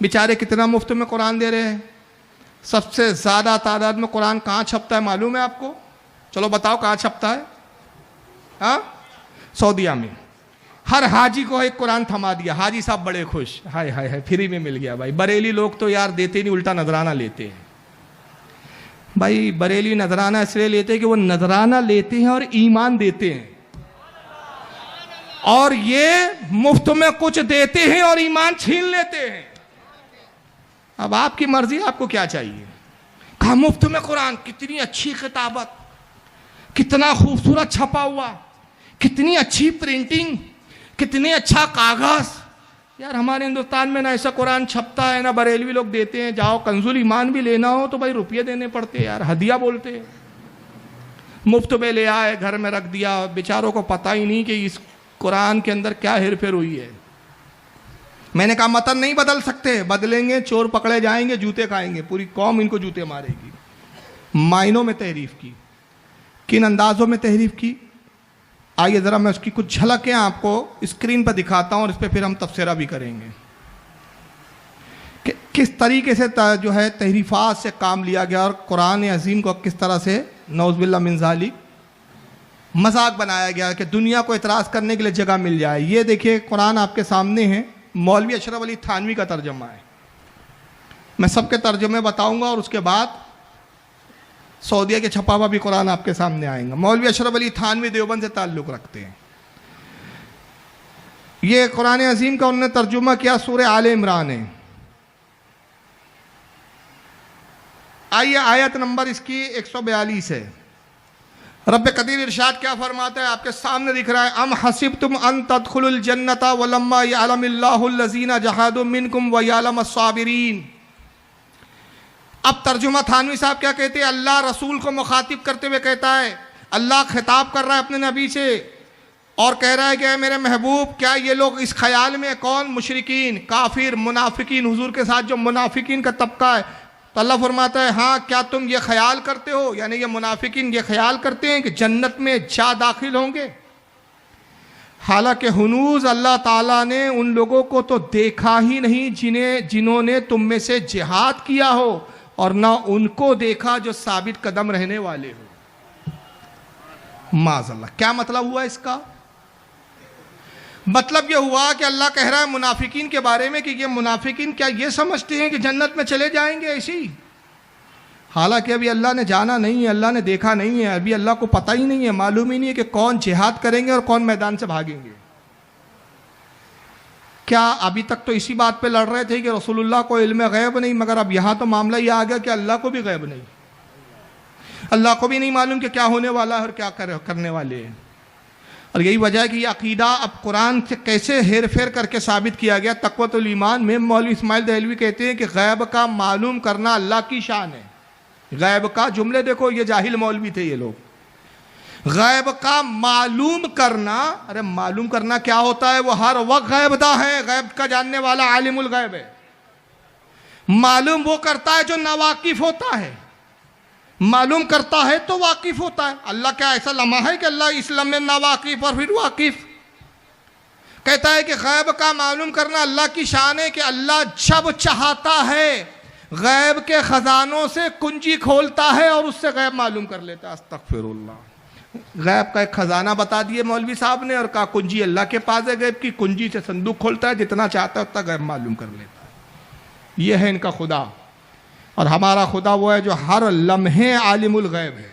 बेचारे कितना मुफ्त में कुरान दे रहे हैं। सबसे ज़्यादा तादाद में कुरान कहाँ छपता है मालूम है आपको? चलो बताओ कहाँ छपता है? हाँ, सऊदीया में। हर हाजी को एक कुरान थमा दिया, हाजी साहब बड़े खुश, हाय हाय हाय फ्री में मिल गया। भाई बरेली लोग तो यार देते नहीं, उल्टा नजराना लेते हैं। भाई बरेली नजराना इसलिए लेते हैं कि वो नजराना लेते हैं और ईमान देते हैं, और ये मुफ्त में कुछ देते हैं और ईमान छीन लेते हैं। अब आपकी मर्जी, आपको क्या चाहिए? कहा मुफ्त में कुरान, कितनी अच्छी किताबत, कितना खूबसूरत छपा हुआ, कितनी अच्छी प्रिंटिंग, कितने अच्छा कागज। यार हमारे हिंदुस्तान में ना ऐसा कुरान छपता है ना बरेलवी लोग देते हैं। जाओ कंजुल ईमान भी लेना हो तो भाई रुपये देने पड़ते हैं यार, हदिया बोलते हैं। मुफ्त में ले आए, घर में रख दिया, बेचारों को पता ही नहीं कि इस कुरान के अंदर क्या हेरफेर हुई है। मैंने कहा मतन नहीं बदल सकते, बदलेंगे चोर पकड़े जाएंगे, जूते खाएंगे, पूरी कौम इनको जूते मारेगी। मायनों में तहरीफ की, किन अंदाजों में तहरीफ की, आइए ज़रा मैं उसकी कुछ झलकें आपको स्क्रीन पर दिखाता हूँ और इस पर फिर हम तफसीरा भी करेंगे कि किस तरीके से जो है तहरीफात से काम लिया गया और कुरान अजीम को किस तरह से नौज़ुबिल्लाह मिन ज़ालिक मजाक बनाया गया कि दुनिया को इतराज़ करने के लिए जगह मिल जाए। ये देखिए कुरान आपके सामने है, मौलवी अशरफ अली थानवी का तर्जुमा है। मैं सबके तर्जुमे बताऊंगा और उसके बाद सऊदीया के छपा हुआ भी कुरान आपके सामने आएगा। मौलवी अशरफ अली थानवी देवबंद से ताल्लुक़ रखते हैं। ये कुरान अजीम का उन्होंने तर्जुमा किया, सूरह आले इमरान है। आइए आयत नंबर इसकी 142 है। रब्बे कदीर इरशाद क्या फरमाता है, आपके सामने दिख रहा है। अम हसिबतुम अन तदखुलुल जन्नता वलम्मा यअलमिल्लाहुल लज़ीना जहादू मिनकुम व यअलमस साबिरीन। अब तर्जुमा थानवी साहब क्या कहते हैं? अल्लाह रसूल को मुखातिब करते हुए कहता है, अल्लाह खिताब कर रहा है अपने नबी से और कह रहा है कि मेरे महबूब, क्या ये लोग इस ख्याल में, कौन? मुशरिकीन, काफिर, मुनाफिकीन, हुजूर के साथ जो मुनाफिकीन का तबका है, तो अल्लाह फरमाता है हाँ, क्या तुम ये ख्याल करते हो, यानी ये मुनाफिकीन ये ख्याल करते हैं कि जन्नत में जा दाखिल होंगे? हालांकि हुनूज अल्लाह ताला ने उन लोगों को तो देखा ही नहीं जिन्होंने तुम में से जिहाद किया हो, और ना उनको देखा जो साबित कदम रहने वाले हो। माज़अल्लाह। क्या मतलब हुआ इसका? मतलब यह हुआ कि अल्लाह कह रहा है मुनाफिकीन के बारे में कि ये मुनाफिकीन क्या ये समझते हैं कि जन्नत में चले जाएंगे ऐसी? हालांकि अभी अल्लाह ने जाना नहीं है, अल्लाह ने देखा नहीं है, अभी अल्लाह को पता ही नहीं है, मालूम ही नहीं है कि कौन जिहाद करेंगे और कौन मैदान से भागेंगे। क्या अभी तक तो इसी बात पे लड़ रहे थे कि रसूलुल्लाह को इल्म गैब नहीं, मगर अब यहाँ तो मामला ये आ गया कि अल्लाह को भी गैब नहीं, अल्लाह को भी नहीं मालूम कि क्या होने वाला है और क्या करने वाले हैं। और यही वजह है कि ये अकीदा अब कुरान से कैसे हेर फेर करके साबित किया गया। तक़वतुल ईमान में मौलवी इस्माइल दहलवी कहते हैं कि गैब का मालूम करना अल्लाह की शान है। गैब का जुमले देखो, ये जाहिल मौलवी थे ये लोग। गैब का मालूम करना, अरे मालूम करना क्या होता है? वो हर वक्त गैबदा है, गैब का जानने वाला आलिमुल गैब है। मालूम वो करता है जो नावाकिफ होता है, मालूम करता है तो वाकिफ होता है। अल्लाह क्या ऐसा लम्हा है कि अल्लाह इस्लाम में नावाकिफ और फिर वाकिफ? कहता है कि गैब का मालूम करना अल्लाह की शान है कि अल्लाह जब चाहता है गैब के खजानों से कुंजी खोलता है और उससे गैब मालूम कर लेता है। अस्तगफिरुल्लाह। गैब का एक खजाना बता दिए मौलवी साहब ने और कहा कुंजी अल्लाह के पास है, गैब की कुंजी से संदूक खोलता है, जितना चाहता है उतना गैब मालूम कर लेता है। यह है इनका खुदा। और हमारा खुदा वो है जो हर लम्हे आलिमुल गैब है,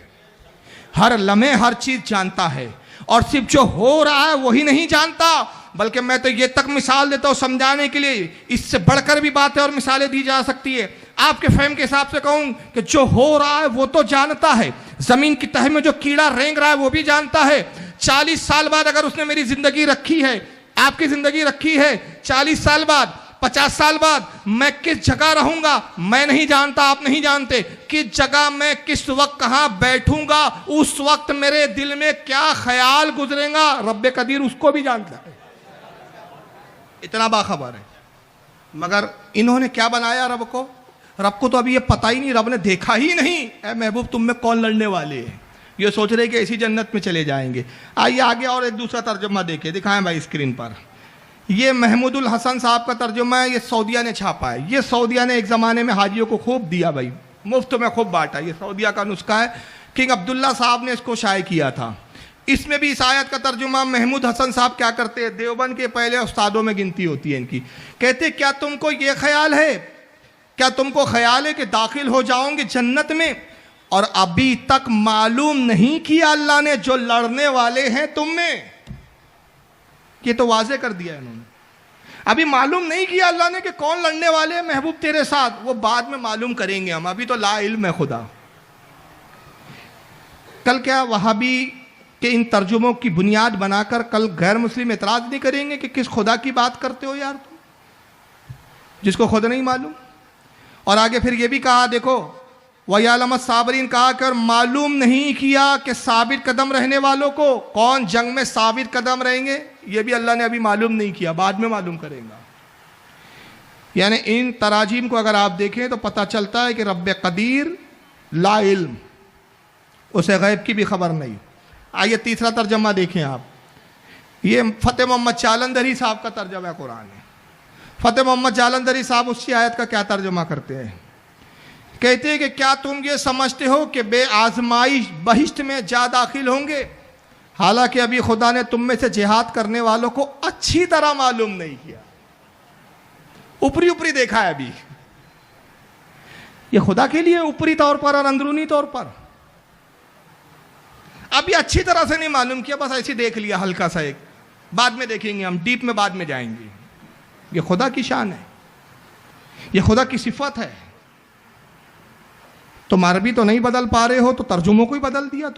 हर लम्हे हर चीज जानता है। और सिर्फ जो हो रहा है वही नहीं जानता, बल्कि मैं तो ये तक मिसाल देता हूँ समझाने के लिए, इससे बढ़कर भी बातें और मिसालें दी जा सकती है। आपके फहम के हिसाब से कहूँ कि जो हो रहा है वो तो जानता है, जमीन की तह में जो कीड़ा रेंग रहा है वो भी जानता है। 40 साल बाद अगर उसने मेरी जिंदगी रखी है, आपकी जिंदगी रखी है, 40 साल बाद 50 साल बाद मैं किस जगह रहूंगा मैं नहीं जानता, आप नहीं जानते। किस जगह मैं किस वक्त कहां बैठूंगा, उस वक्त मेरे दिल में क्या ख्याल गुजरेगा, रब्बे कदीर उसको भी जानता है, इतना बाखबर है। मगर इन्होंने क्या बनाया रब को? रब को तो अभी ये पता ही नहीं, रब ने देखा ही नहीं। ऐ महबूब तुम में कौन लड़ने वाले हैं? ये सोच रहे कि इसी जन्नत में चले जाएंगे। आइए आगे और एक दूसरा तर्जुमा देखिए, दिखाएं भाई स्क्रीन पर। ये महमूदुल हसन साहब का तर्जुमा है, ये सऊदिया ने छापा है। ये सऊदिया ने एक ज़माने में हाजियों को खूब दिया भाई, मुफ्त में खूब बांटा। ये सऊदिया का नुस्खा है, किंग अब्दुल्ला साहब ने इसको शाये किया था। इसमें भी इस आयत का तर्जुमा महमूद हसन साहब क्या करते हैं, देवबंद के पहले उस्तादों में गिनती होती है इनकी। कहते क्या तुमको ये ख्याल है, क्या तुमको ख्याल है कि दाखिल हो जाओगे जन्नत में और अभी तक मालूम नहीं किया अल्लाह ने जो लड़ने वाले हैं तुम में। ये तो वाजे कर दिया इन्होंने, अभी मालूम नहीं किया अल्लाह ने कि कौन लड़ने वाले हैं महबूब तेरे साथ, वो बाद में मालूम करेंगे हम, अभी तो ला इल्म है खुदा। कल क्या वहाबी के इन तर्जुमों की बुनियाद बनाकर कल गैर मुस्लिम एतराज नहीं करेंगे कि किस खुदा की बात करते हो यार तुम, जिसको खुद नहीं मालूम। और आगे फिर ये भी कहा, देखो वयालमत साबरीन कहा कि और मालूम नहीं किया कि साबित कदम रहने वालों को, कौन जंग में साबित कदम रहेंगे, ये भी अल्लाह ने अभी मालूम नहीं किया, बाद में मालूम करेगा। यानी इन तराजीम को अगर आप देखें तो पता चलता है कि रब्बे कदीर ला इल्म, उसे गैब की भी खबर नहीं। आइए तीसरा तर्जमा देखें आप, ये फ़तेह मोहम्मद जालंधरी साहब का तर्जमा है कुरान है। फ़तेह मोहम्मद जालंधरी साहब उसी आयत का क्या तर्जमा करते हैं, कहते हैं कि क्या तुम ये समझते हो कि बे आजमाइश बहिश्त में जा दाखिल होंगे, हालांकि अभी खुदा ने तुम में से जिहाद करने वालों को अच्छी तरह मालूम नहीं किया, ऊपरी ऊपरी देखा है अभी। ये खुदा के लिए ऊपरी तौर पर और अंदरूनी तौर पर, अभी अच्छी तरह से नहीं मालूम किया, बस ऐसे देख लिया हल्का सा एक, बाद में देखेंगे हम, डीप में बाद में जाएंगे। ये खुदा की शान है, ये खुदा की सिफत है। तुम अरबी तो नहीं बदल पा रहे हो तो तर्जुमों को ही बदल दिया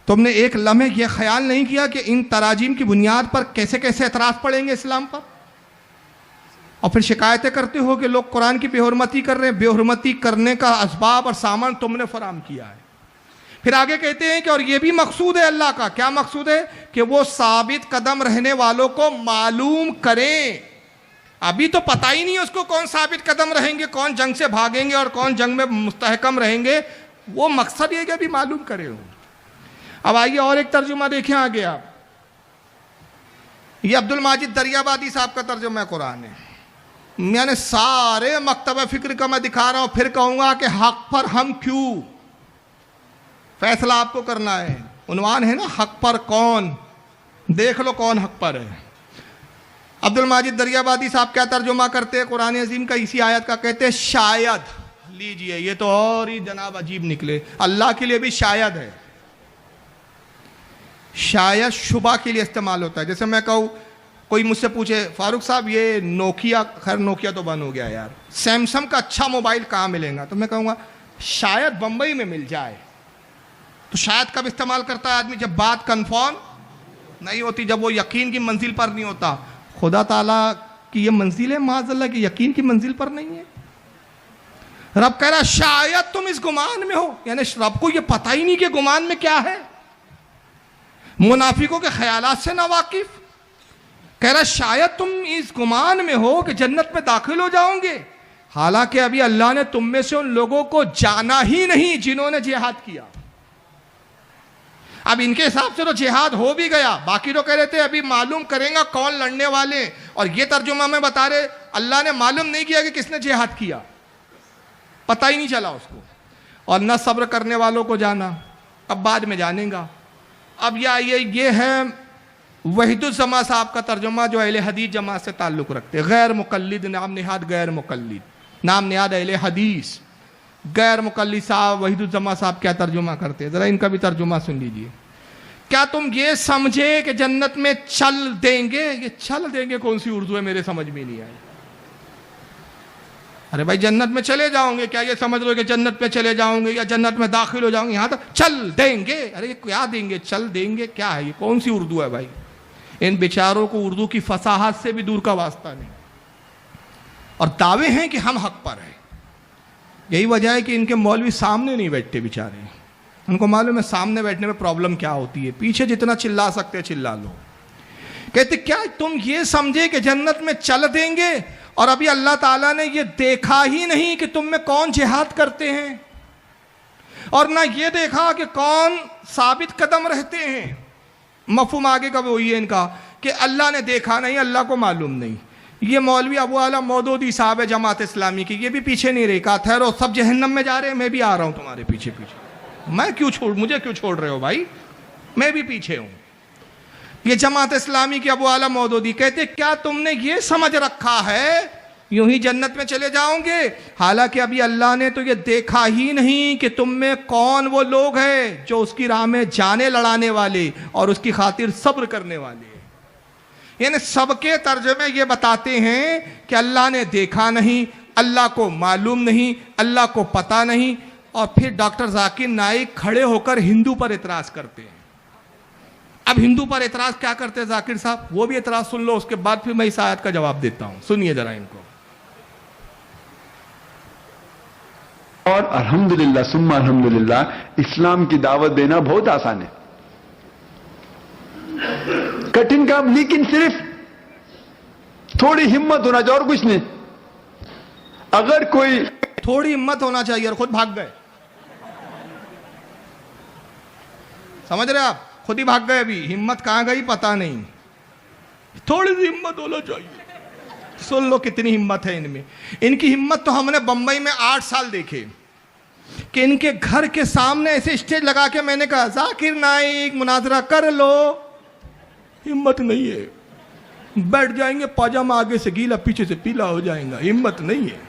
तुमने एक लम्हे यह ख्याल नहीं किया कि इन तराजीम की बुनियाद पर कैसे कैसे एतराज़ पड़ेंगे इस्लाम पर, और फिर शिकायतें करते हो कि लोग कुरान की बेहुरमती कर रहे हैं। बेहुरमती करने का असबाब और सामान तुमने फराम किया है। फिर आगे कहते हैं कि और ये भी मकसूद है अल्लाह का, क्या मकसूद है, कि वो साबित कदम रहने वालों को मालूम करें। अभी तो पता ही नहीं उसको कौन साबित कदम रहेंगे, कौन जंग से भागेंगे और कौन जंग में मुस्तहकम रहेंगे, वो मकसद ये कि अभी मालूम करे हो। अब आइए और एक तर्जुमा देखें आगे आप, ये अब्दुल माजिद दरियाबादी साहब का तर्जुमा कुरान है। मैंने सारे मकतब फिक्र का मैं दिखा रहा हूं, फिर कहूंगा कि हक पर हम क्यों, फैसला आपको करना है। उन्वान है ना हक पर कौन, देख लो कौन हक पर है। अब्दुल माजिद दरियाबादी साहब क्या तर्जुमा करते हैं कुरान अजीम का इसी आयत का, कहते हैं शायद, लीजिए ये तो और ही जनाब अजीब निकले, अल्लाह के लिए भी शायद है। शायद शुबा के लिए इस्तेमाल होता है। जैसे मैं कहूँ, कोई मुझसे पूछे फारूक साहब ये नोकिया, खैर नोकिया तो बंद हो गया यार, सैमसंग का अच्छा मोबाइल कहाँ मिलेगा, तो मैं कहूँगा शायद बम्बई में मिल जाए। तो शायद कब इस्तेमाल करता है आदमी, जब बात कंफर्म नहीं होती, जब वो यकीन की मंजिल पर नहीं होता। खुदा ताला की ये मंजिल है माज़अल्लाह की यकीन की मंजिल पर नहीं है। रब कह रहा शायद तुम इस गुमान में हो, यानी रब को ये पता ही नहीं कि गुमान में क्या है। मुनाफिकों के ख्यालात से ना वाकिफ, कह रहा शायद तुम इस गुमान में हो कि जन्नत में दाखिल हो जाओगे, हालांकि अभी अल्लाह ने तुम में से उन लोगों को जाना ही नहीं जिन्होंने जिहाद किया। अब इनके हिसाब से तो जिहाद हो भी गया, बाकी तो कह रहे थे अभी मालूम करेंगे कौन लड़ने वाले, और ये तर्जुमा में बता रहे अल्लाह ने मालूम नहीं किया कि किसने जिहाद किया, पता ही नहीं चला उसको। और न सब्र करने वालों को जाना, अब बाद में जानेगा। अब ये है वहीदुज़्ज़मा साहब का तर्जुमा जो अहले हदीस जमात से ताल्लुक़ रखते हैं। गैर मुक़ल्लिद नाम निहाद, गैर मुक़ल्लिद नाम निहाद अहले हदीस, गैर मुक़ल्लिद साहब वहीदुज़्ज़मा साहब क्या तर्जुमा करते हैं, ज़रा इनका भी तर्जुमा सुन लीजिए। क्या तुम ये समझे कि जन्नत में चल देंगे, ये चल देंगे कौन सी उर्दू है मेरे समझ में नहीं आई। अरे भाई जन्नत में चले जाओगे, क्या ये समझ लो कि जन्नत में चले जाओगे या जन्नत में दाखिल हो जाओगे, यहाँ तो चल देंगे। अरे ये क्या देंगे, चल देंगे क्या है, ये कौन सी उर्दू है भाई। इन बेचारों को उर्दू की फसाहत से भी दूर का वास्ता नहीं, और दावे हैं कि हम हक पर हैं। यही वजह है कि इनके मौलवी सामने नहीं बैठते बेचारे, उनको मालूम है सामने बैठने में प्रॉब्लम क्या होती है, पीछे जितना चिल्ला सकते चिल्ला लो। कहते क्या तुम ये समझे कि जन्नत में चल देंगे, और अभी अल्लाह ताला ने ये देखा ही नहीं कि तुम में कौन जिहाद करते हैं, और ना ये देखा कि कौन साबित कदम रहते हैं। मफहूम आगे का वही है इनका कि अल्लाह ने देखा नहीं, अल्लाह को मालूम नहीं। ये मौलवी अबू आला मौदूदी साहब है जमात इस्लामी की, ये भी पीछे नहीं रही, कहा ठहरो सब जहन्नम में जा रहे हैं, मैं भी आ रहा हूं तुम्हारे पीछे पीछे। मुझे क्यों छोड़ रहे हो भाई, मैं भी पीछे हूं। ये जमात इस्लामी की अबू आला मौदूदी कहते क्या तुमने ये समझ रखा है यूं ही जन्नत में चले जाओगे? हालांकि अभी अल्लाह ने तो ये देखा ही नहीं कि तुम में कौन वो लोग हैं जो उसकी राह में जाने लड़ाने वाले और उसकी खातिर सब्र करने वाले। यानी सबके तर्जुमे ये बताते हैं कि अल्लाह ने देखा नहीं, अल्लाह को मालूम नहीं, अल्लाह को पता नहीं। और फिर डॉक्टर जाकिर नाइक खड़े होकर हिंदू पर एतराज करते हैं। अब हिंदू पर एतराज क्या करते हैं जाकिर साहब, वो भी एतराज सुन लो, उसके बाद फिर मैं इस आयत का जवाब देता हूं। सुनिए जरा इनको। और अल्हम्दुलिल्लाह सुम्मा अल्हम्दुलिल्लाह, इस्लाम की दावत देना बहुत आसान है, कठिन काम, लेकिन सिर्फ थोड़ी हिम्मत होना चाहिए और कुछ नहीं। अगर कोई थोड़ी हिम्मत होना चाहिए और खुद भाग गए, समझ रहे आप, खुद ही भाग गए। अभी हिम्मत कहां गई पता नहीं, थोड़ी सी हिम्मत होना चाहिए। सुन लो कितनी हिम्मत है इनमें। इनकी हिम्मत तो हमने बंबई में 8 साल देखे कि इनके घर के सामने ऐसे स्टेज लगा के मैंने कहा जाकिर नाइक मुनाजरा कर लो, हिम्मत नहीं है। बैठ जाएंगे, पाजामा आगे से गीला पीछे से पीला हो जाएगा, हिम्मत नहीं है।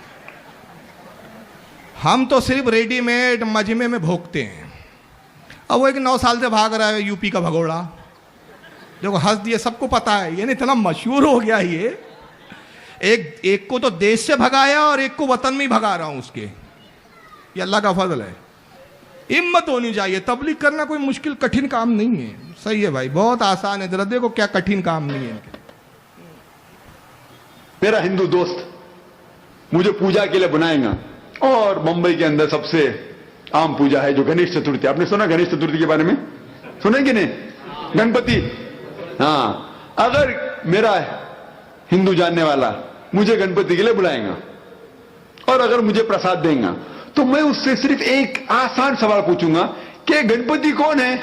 हम तो सिर्फ रेडीमेड मजमे में भोगते हैं। अब वो एक 9 साल से भाग रहा है यूपी का भगोड़ा, देखो हंस दिए, सबको पता है, ये इतना मशहूर हो गया ये। एक को तो देश से भगाया और एक को वतन में ही भगा रहा हूं उसके। ये अल्लाह का फजल है। हिम्मत होनी चाहिए। तबलीग करना कोई मुश्किल कठिन काम नहीं है। सही है भाई, बहुत आसान है। जरा देखो क्या कठिन काम नहीं है। मेरा हिंदू दोस्त मुझे पूजा के लिए बुलाएगा, और मुंबई के अंदर सबसे आम पूजा है जो गणेश चतुर्थी। आपने सुना गणेश चतुर्थी के बारे में? सुना कि नहीं? गणपति। हाँ, अगर मेरा हिंदू जानने वाला मुझे गणपति के लिए बुलाएगा और अगर मुझे प्रसाद देगा, तो मैं उससे सिर्फ एक आसान सवाल पूछूंगा कि गणपति कौन है,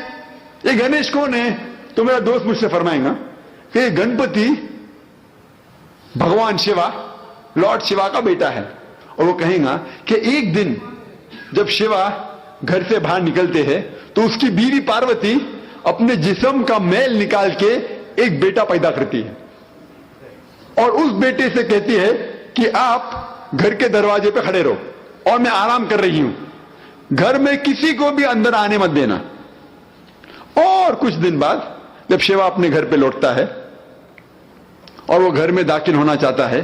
ये गणेश कौन है? तो मेरा दोस्त मुझसे फरमाएगा कि गणपति भगवान शिवा, लॉर्ड शिवा का बेटा है। और वो कहेगा कि एक दिन जब शिवा घर से बाहर निकलते हैं तो उसकी बीवी पार्वती अपने जिस्म का मैल निकाल के एक बेटा पैदा करती है और उस बेटे से कहती है कि आप घर के दरवाजे पे खड़े रहो और मैं आराम कर रही हूं, घर में किसी को भी अंदर आने मत देना। और कुछ दिन बाद जब शिवा अपने घर पे लौटता है और वो घर में दाखिल होना चाहता है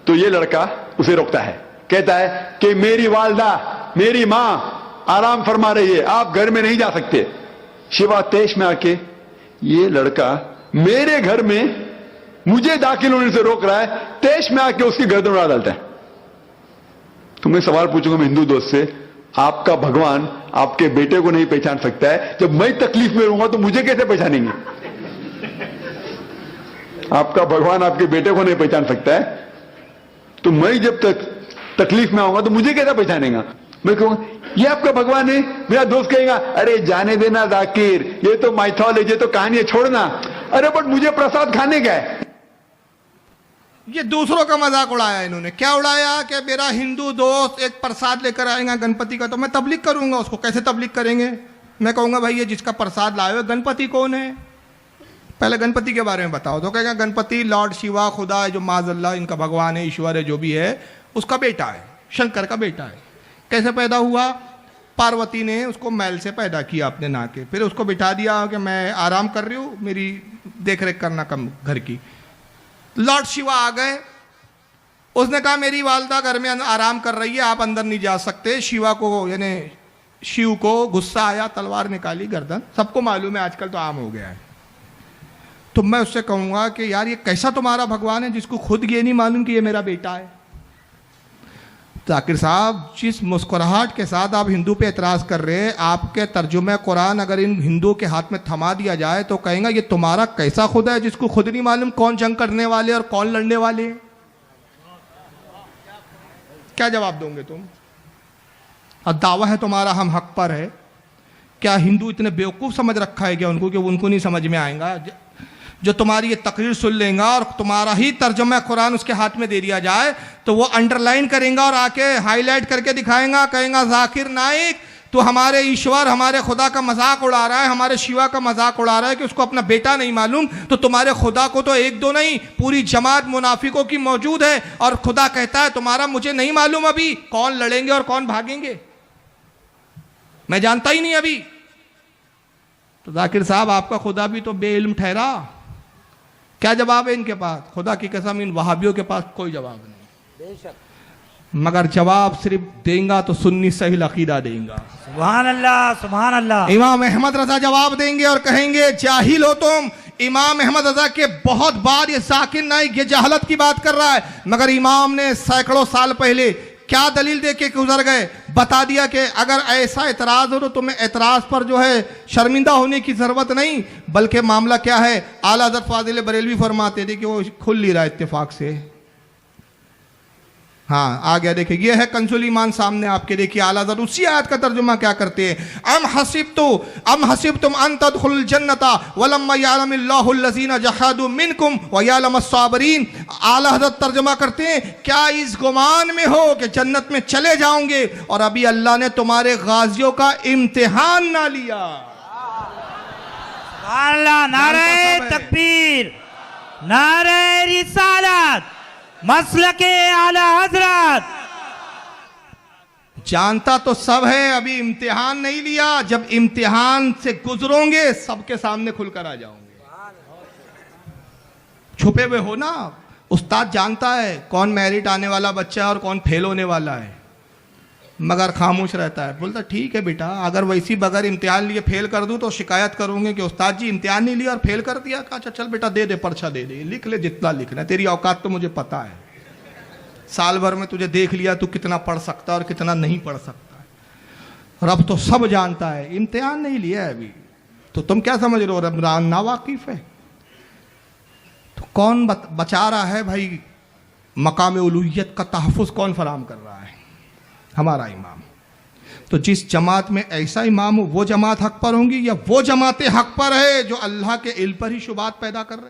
तो ये लड़का उसे रोकता है, कहता है कि मेरी वालदा, मेरी मां आराम फरमा रही है, आप घर में नहीं जा सकते। शिवा तेश में आके, ये लड़का मेरे घर में मुझे दाखिल होने से रोक रहा है, तेश में आके उसकी गर्दन उड़ा डालता है। तो मैं सवाल पूछूंगा मैं हिंदू दोस्त से, आपका भगवान आपके बेटे को नहीं पहचान सकता है, जब मैं तकलीफ में रहूंगा तो मुझे कैसे पहचानेंगे? आपका भगवान आपके बेटे को नहीं पहचान सकता है, तो मैं जब तक तकलीफ में आऊंगा तो मुझे कैसे पहचानेगा? मैं कहूंगा ये आपका भगवान है। मेरा दोस्त कहेगा अरे जाने देना जाकिर, ये तो माइथोलॉजी, ये तो कहानी है, छोड़ना। अरे बट मुझे प्रसाद खाने का है। ये दूसरों का मजाक उड़ाया इन्होंने। क्या उड़ाया कि मेरा हिंदू दोस्त एक प्रसाद लेकर आएगा गणपति का, तो मैं तबलीग करूंगा उसको। कैसे तबलीग करेंगे? मैं कहूंगा भाई ये जिसका प्रसाद लाए हो गणपति कौन है, पहले गणपति के बारे में बताओ। तो कहेगा गणपति लॉर्ड शिवा, खुदा है जो माज़ल्लाह इनका भगवान है, ईश्वर है, जो भी है, उसका बेटा है, शंकर का बेटा है। कैसे पैदा हुआ? पार्वती ने उसको मैल से पैदा किया अपने ना के, फिर उसको बिठा दिया कि मैं आराम कर रही हूँ, मेरी देख रेख करना कम घर की। लॉर्ड शिवा आ गए, उसने कहा मेरी वालदा घर में आराम कर रही है, आप अंदर नहीं जा सकते। शिवा को यानी शिव को गुस्सा आया, तलवार निकाली, गर्दन। सबको मालूम है, आजकल तो आम हो गया है। तो मैं उससे कहूंगा कि यार ये कैसा तुम्हारा भगवान है जिसको खुद ये नहीं मालूम कि ये मेरा बेटा है? जाकिर साहब, जिस मुस्कुराहट के साथ आप हिंदू पे एतराज़ कर रहे हैं, आपके तर्जुमे कुरान अगर इन हिंदुओं के हाथ में थमा दिया जाए तो कहेंगे ये तुम्हारा कैसा खुदा है जिसको खुद नहीं मालूम कौन जंग करने वाले और कौन लड़ने वाले? क्या जवाब दोगे तुम? और दावा है तुम्हारा हम हक पर है। क्या हिंदू इतने बेवकूफ़ समझ रखा है क्या उनको कि उनको नहीं समझ में आएगा? जो तुम्हारी ये तकरीर सुन लेगा और तुम्हारा ही तर्जुमा कुरान उसके हाथ में दे दिया जाए तो वो अंडरलाइन करेगा और आके हाईलाइट करके दिखाएगा, कहेगा जाकिर नाइक तो हमारे ईश्वर हमारे खुदा का मजाक उड़ा रहा है, हमारे शिवा का मजाक उड़ा रहा है कि उसको अपना बेटा नहीं मालूम। तो तुम्हारे खुदा को तो एक दो नहीं पूरी जमात मुनाफिकों की मौजूद है और खुदा कहता है तुम्हारा मुझे नहीं मालूम अभी कौन लड़ेंगे और कौन भागेंगे, मैं जानता ही नहीं अभी। तो जाकिर साहब आपका खुदा भी तो बेइल्म ठहरा। क्या जवाब है इनके पास? खुदा की कसम इन वहाबियों के पास कोई जवाब नहीं, बेशक, मगर जवाब सिर्फ देंगा तो सुन्नी सही अकीदा देंगा। सुभान अल्लाह, सुभान अल्लाह। इमाम अहमद रजा जवाब देंगे और कहेंगे जाहिल हो तुम। इमाम अहमद रजा के बहुत बार ये जाकिर नाइक ये जहालत की बात कर रहा है, मगर इमाम ने सैकड़ों साल पहले क्या दलील दे के गुजर गए, बता दिया कि अगर ऐसा एतराज हो तो तुम्हें एतराज पर जो है शर्मिंदा होने की जरूरत नहीं, बल्कि मामला क्या है। आला हज़रत फाजिल बरेलवी फरमाते थे कि वो खुल नहीं रहा इत्तेफाक से। हाँ आ गया, देखिए ये है कंजुल ईमान सामने आपके। देखिए आला हज़रत उसी आयत का तर्जुमा क्या करते हैं, अम हसिबतुम अन तदखुलुल जन्नता वलम्मा यअलमिल्लाहुल लज़ीना जहादू मिनकुम व यअलमस साबिरीन। आला हज़रत तर्जुमा करते हैं क्या इस गुमान में हो कि जन्नत में चले जाओगे और अभी अल्लाह ने तुम्हारे गाजियों का इम्तिहान ना लिया। अल्लाह, नारे तकबीर, नारे रिसालत, मसलके आला हजरत। जानता तो सब है, अभी इम्तिहान नहीं लिया, जब इम्तिहान से गुजरोगे सबके सामने खुलकर आ जाओगे। छुपे हुए हो ना, उस्ताद जानता है कौन मेरिट आने वाला बच्चा है और कौन फेल होने वाला है, मगर खामोश रहता है। बोलता ठीक है बेटा, अगर वैसी बगैर इम्तिहान लिए फेल कर दूं तो शिकायत करूंगे कि उस्ताद जी इम्तिहान नहीं लिया और फेल कर दिया। कहा अच्छा चल बेटा दे दे पर्चा दे दे, लिख ले जितना लिखना है, तेरी औकात तो मुझे पता है, साल भर में तुझे देख लिया तू कितना पढ़ सकता है और कितना नहीं पढ़ सकता है। रब तो सब जानता है, इम्तिहान नहीं लिया है अभी तो तुम क्या समझ रहे हो रब नावाकिफ है। तो कौन बचा रहा है भाई, मकाम उलूहियत का तहफ़्फ़ुज़ कौन फराम कर रहा है? हमारा इमाम। तो जिस जमात में ऐसा इमाम हो वो जमात हक पर होंगी या वो जमातें हक पर है जो अल्लाह के इल्म पर ही शुबात पैदा कर रहे हैं।